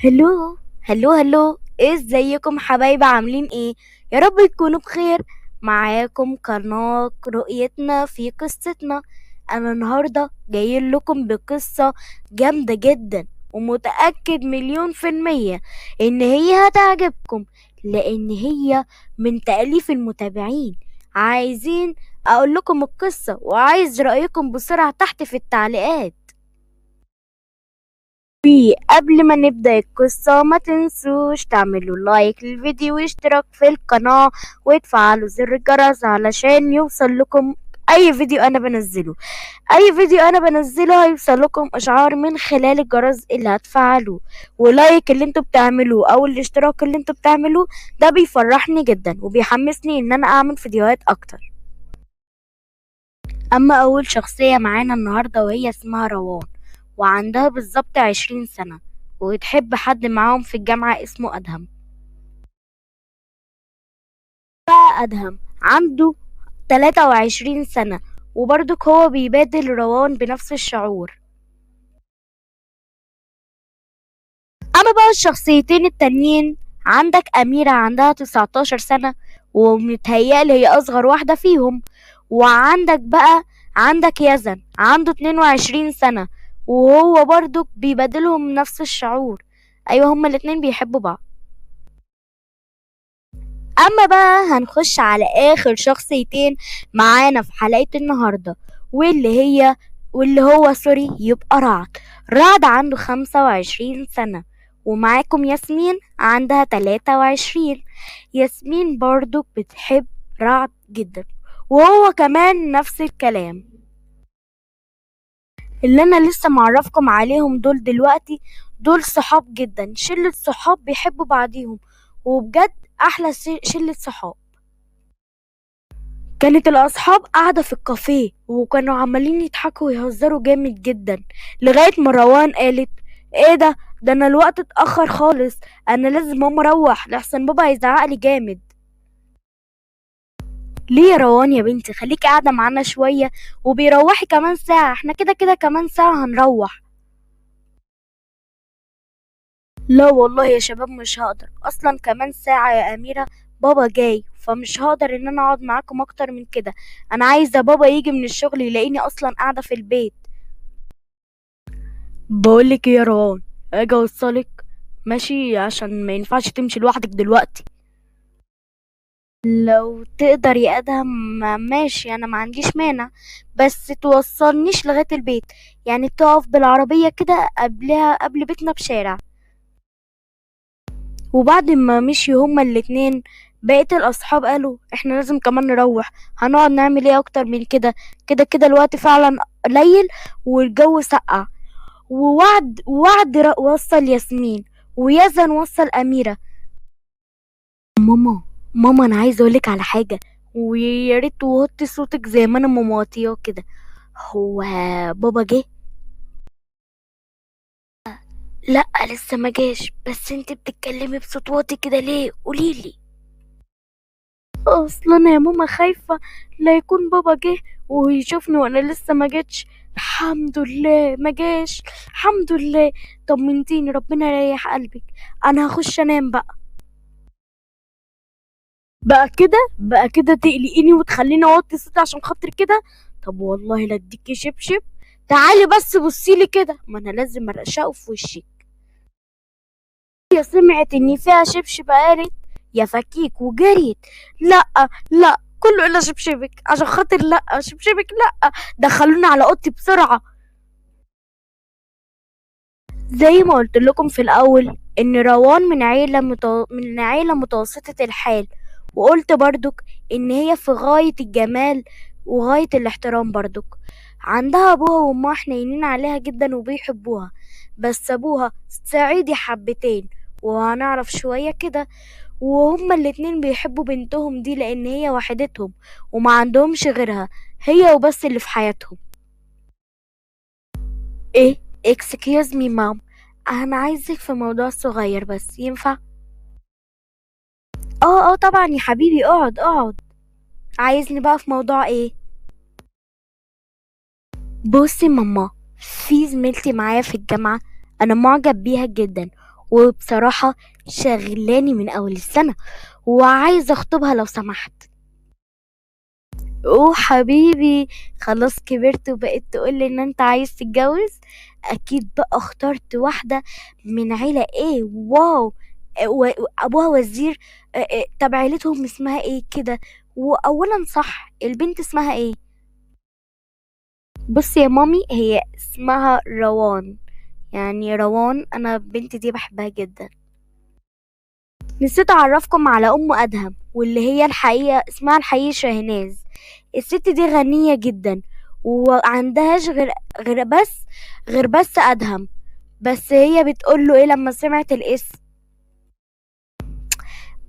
هلو هلو هلو، ازيكم حبايبي؟ عاملين ايه؟ يا رب تكونوا بخير. معاكم قناة رؤيتنا في قصتنا. انا النهاردة جاي لكم بقصة جامدة جدا، ومتأكد 1,000,000% ان هي هتعجبكم، لان هي من تأليف المتابعين. عايزين اقول لكم القصة، وعايز رأيكم بسرعة تحت في التعليقات. قبل ما نبدأ القصة ما تنسوش تعملوا لايك للفيديو واشتراك في القناة وتفعلوا زر الجرس علشان يوصل لكم اي فيديو انا بنزله هيوصل لكم اشعار من خلال الجرس اللي هتفعلوه. ولايك اللي انتوا بتعملوه او الاشتراك اللي انتوا بتعملوه ده بيفرحني جدا وبيحمسني ان انا اعمل فيديوهات اكتر. اما اول شخصية معانا النهاردة وهي اسمها روان، وعندها بالظبط 20 سنة، وتحب حد معاهم في الجامعة اسمه أدهم. أدهم عنده 23 سنة، وبرضك هو بيبادل روان بنفس الشعور. أما بقى الشخصيتين التانيين، عندك أميرة عندها 19 سنة، ومتهيألي هي أصغر واحدة فيهم. عندك يزن عنده 22 سنة، وهو برضك بيبادلهم نفس الشعور. أيوة، هما الاتنين بيحبوا بعض. اما بقى هنخش على اخر شخصيتين معانا في حلقة النهاردة، واللي هي واللي هو سوري يبقى رعد عنده 25 سنة، ومعاكم ياسمين عندها 23. ياسمين برضو بتحب رعد جدا، وهو كمان نفس الكلام. اللي انا لسه معرفكم عليهم دول دلوقتي، دول صحاب جدا، شلة صحاب بيحبوا بعضيهم، وبجد احلى شلة صحاب. كانت الأصحاب قاعدة في الكافيه، وكانوا عمالين يضحكوا ويهزروا جامد جدا، لغاية ما روان قالت: ايه ده انا الوقت اتأخر خالص، انا لازم اقوم اروح لحسن بابا هيزعقلي جامد. ليه يا روان يا بنتي؟ خليكي قاعدة معانا شوية، وبيروحي كمان ساعة، احنا كده كده كمان ساعة هنروح. لا والله يا شباب، مش هقدر اصلا، كمان ساعة يا اميرة بابا جاي، فمش هقدر ان انا اقعد معاكم اكتر من كده. انا عايزة بابا يجي من الشغل يلاقيني اصلا قاعدة في البيت. بقولك ايه يا روان، اجي اوصلك؟ ماشي، عشان ما ينفعش تمشي لوحدك دلوقتي. لو تقدر يا ادهم ماشي، انا ما عنديش مانع، بس توصلنيش لغاية البيت، يعني تقف بالعربية كده قبل بيتنا بشارع. وبعد ما مشيوا هما الاتنين، بقية الأصحاب قالوا: احنا لازم كمان نروح، هنقعد نعمل ايه أكتر من كده؟ كده كده الوقت فعلا قليل، والجو سقع. وصل ياسمين، ويزن وصل أميرة. ماما ماما، أنا عايزة أقولك على حاجة، ويا ريت توطي صوتك زي ما أنا موطياه كده. هو بابا جه؟ لا لسه ما جاش، بس انت بتتكلمي بصوت واطي كده ليه؟ قوليلي. اصلا انا يا ماما خايفة لا يكون بابا جه ويشوفني وانا لسه ما جيتش. الحمد لله ما جاش، الحمد لله. طمنتيني، ربنا يريح قلبك. انا هخش انام بقى. بقى كده تقلقيني وتخليني اوطي صوتي عشان خاطر كده؟ طب والله لا اديكي شبشب. تعالي بس بصيلي كده، ما انا لازم ارشقه في وشك. هي سمعت اني فيها شبشب قالت يا فكيك وجريت. لا لا، كله الا شبشبك، عشان خاطر لا شبشبك لا. دخلونا على اوضتي بسرعه. زي ما قلت لكم في الاول ان روان من عيله متوسطه الحال، وقلت برضك ان هي في غايه الجمال وغايه الاحترام برضك. عندها ابوها وامها حنينين عليها جدا وبيحبوها، بس ابوها صعيدي حبتين، وهنعرف شويه كده. وهما الاتنين بيحبوا بنتهم دي لان هي وحدتهم، وما عندهمش غيرها، هي وبس اللي في حياتهم. ايه؟ excuse me mom، انا عايزك في موضوع صغير بس، ينفع؟ اه طبعا يا حبيبي، اقعد اقعد. عايزني بقى في موضوع ايه؟ بصي ماما، في زميلتي معايا في الجامعة، انا معجب بيها جدا، وبصراحة شغلاني من أول السنة وعايزة أخطبها لو سمحت. أوه حبيبي، خلاص كبرت وبقيت تقولي إن أنت عايز تتجوز؟ أكيد بقى اخترت واحدة من عيلة إيه؟ واو! أبوها وزير. طب عيلتهم اسمها إيه كده؟ وأولا صح، البنت اسمها إيه؟ بصي يا مامي، هي اسمها روان. يعني روان، أنا البنت دي بحبها جدا. نسيت أعرفكم على أم أدهم، واللي هي الحقيقة اسمها الحقيقي شاهناز. الست دي غنية جدا وعندهاش غير بس أدهم. بس هي بتقوله ايه لما سمعت الاسم؟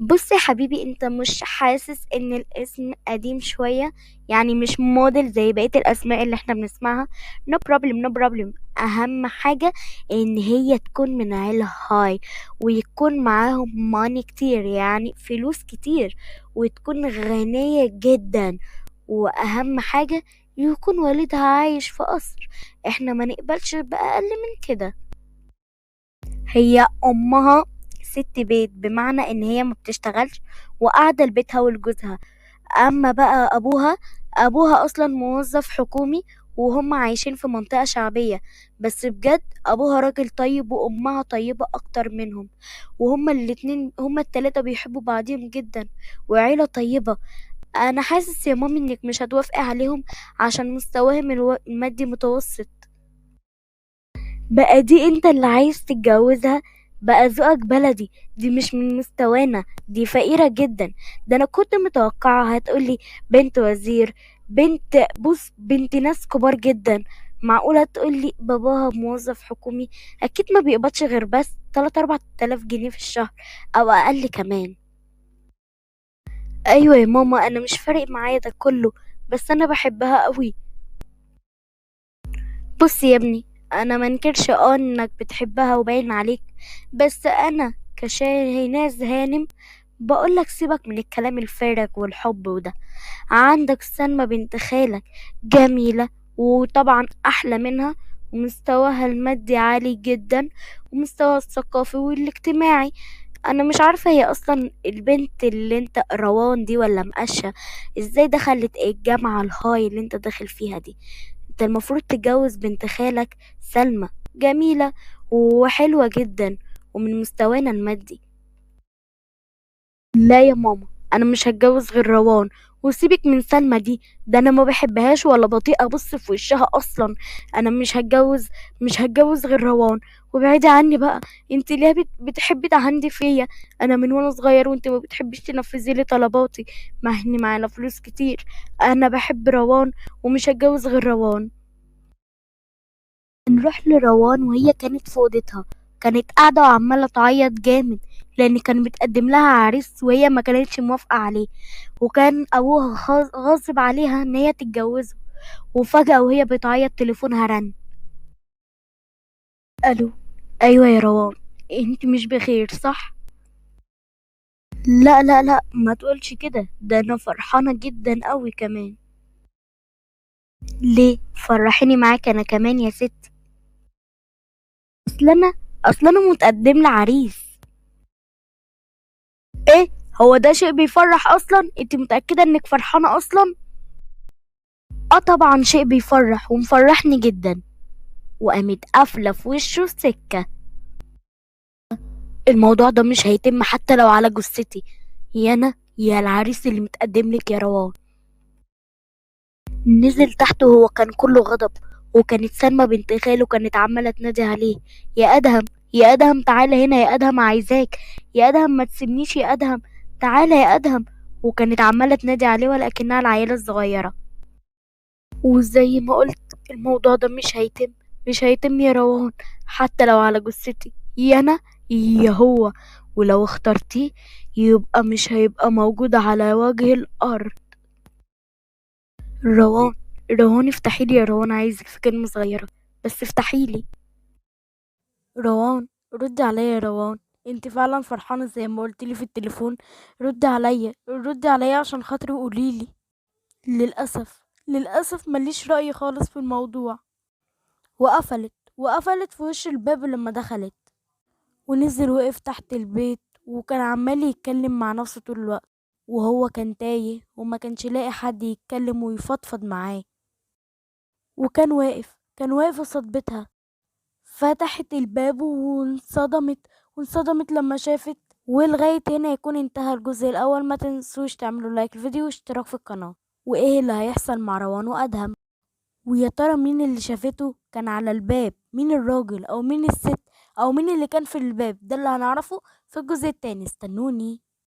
بص يا حبيبي، انت مش حاسس ان الاسم قديم شوية؟ يعني مش موديل زي بقية الاسماء اللي احنا بنسمعها. no problem no problem. اهم حاجة ان هي تكون من عيلة هاي، ويكون معاهم ماني كتير، يعني فلوس كتير، وتكون غنية جدا. واهم حاجة يكون والدها عايش في قصر. احنا ما نقبلش بأقل من كده. هي امها ست بيت، بمعنى ان هي ما بتشتغلش وقاعده لبيتها ولجوزها. اما بقى ابوها اصلا موظف حكومي، وهم عايشين في منطقه شعبيه. بس بجد ابوها راجل طيب وامها طيبه اكتر منهم. وهما الاتنين، هما التلاتة بيحبوا بعضهم جدا، وعيله طيبه. انا حاسس يا مامي انك مش هتوافقي عليهم عشان مستواهم المادي متوسط. بقى دي انت اللي عايز تتجوزها؟ بقى ذوقك بلدي، دي مش من مستوانا، دي فقيرة جدا. ده انا كنت متوقعة هتقولي بنت وزير، بنت ناس كبار جدا. معقولة تقولي باباها موظف حكومي؟ اكيد ما بيقبضش غير بس 3 4 آلاف جنيه في الشهر، او اقل كمان. ايوه يا ماما، انا مش فارق معايا ده كله، بس انا بحبها قوي. بص يا ابني، انا منكرش انك بتحبها وباين عليك، بس انا كشاهناز هانم بقولك سيبك من الكلام الفارغ والحب وده. عندك سلمى بنت خالك جميلة، وطبعا احلى منها، ومستواها المادي عالي جدا، ومستواها الثقافي والاجتماعي. انا مش عارفة هي اصلا البنت اللي انت روان دي ولا مقشة، ازاي دخلت الجامعة الهاي اللي انت داخل فيها دي؟ انت المفروض تتجوز بنت خالك سلمى، جميلة وحلوة جدا ومن مستوانا المادي. لا يا ماما، انا مش هتجوز غير روان. وسيبك من سلمى دي، ده انا ما بحبهاش ولا بطيء ابص في وشها اصلا. انا مش هتجوز غير روان. وابعدي عني بقى. انت ليه بتحبي تعندي فيا؟ انا من وانا صغير وانت ما بتحبيش تنفذي لي طلباتي، مع اني معانا فلوس كتير. انا بحب روان ومش هتجوز غير روان. نروح لروان وهي كانت في اوضتها، كانت قاعدة وعمالة تعيط جامد، لأن كان متقدم لها عريس وهي ما كانتش موافقة عليه. وكان أبوها غاصب عليها إن هي تتجوزه. وفجأة وهي بتعيط تليفونها رن. ألو. أيوة يا روان، انت مش بخير صح؟ لا لا لا، ما تقولش كده، ده أنا فرحانة جدا أوي كمان. ليه؟ فرحيني معاك أنا كمان يا ستي. أصل أنا متقدم لعريس. ايه؟ هو ده شيء بيفرح اصلا؟ انت متأكدة انك فرحانة اصلا؟ اه طبعا شيء بيفرح ومفرحني جدا. وقامت قافلة في وشه السكة. الموضوع ده مش هيتم حتى لو على جثتي، يا انا يا العريس اللي متقدم لك يا روان. نزل تحت وهو كان كله غضب. وكانت سلمى بنت خاله كانت عمالة تنادي عليه: يا ادهم، يا ادهم تعالى هنا، يا ادهم عايزاك، يا ادهم ما تسيبنيش، يا ادهم تعالى يا ادهم. وكانت عمالة تنادي عليه ولكنها العيلة الصغيرة. وزي ما قلت الموضوع ده مش هيتم يا روان، حتى لو على جثتي، يا انا يا هو. ولو اخترتيه يبقى مش هيبقى موجود على وجه الارض. روان، روان افتحيلي يا روان، عايزك في كلمة صغيرة، بس افتحيلي. روان، ردي عليا يا روان. انت فعلا فرحانة زي ما قلتلي في التليفون؟ ردي عليا، ردي عليا عشان خاطري وقوليلي. للأسف ماليش رأي خالص في الموضوع. وقفلت في وش الباب لما دخلت. ونزل وقف تحت البيت وكان عمال يتكلم مع نفسه طول الوقت، وهو كان تايه وما كانش لاقي حد يتكلم ويفضفض معاه. كان واقف قصاد بيتها. فتحت الباب وانصدمت لما شافت. ولغاية هنا يكون انتهى الجزء الأول. ما تنسوش تعملوا لايك الفيديو واشتراك في القناة. وإيه اللي هيحصل مع روان وأدهم؟ ويا ترى مين اللي شافته كان على الباب؟ مين الراجل أو مين الست أو مين اللي كان في الباب؟ ده اللي هنعرفه في الجزء التاني. استنوني.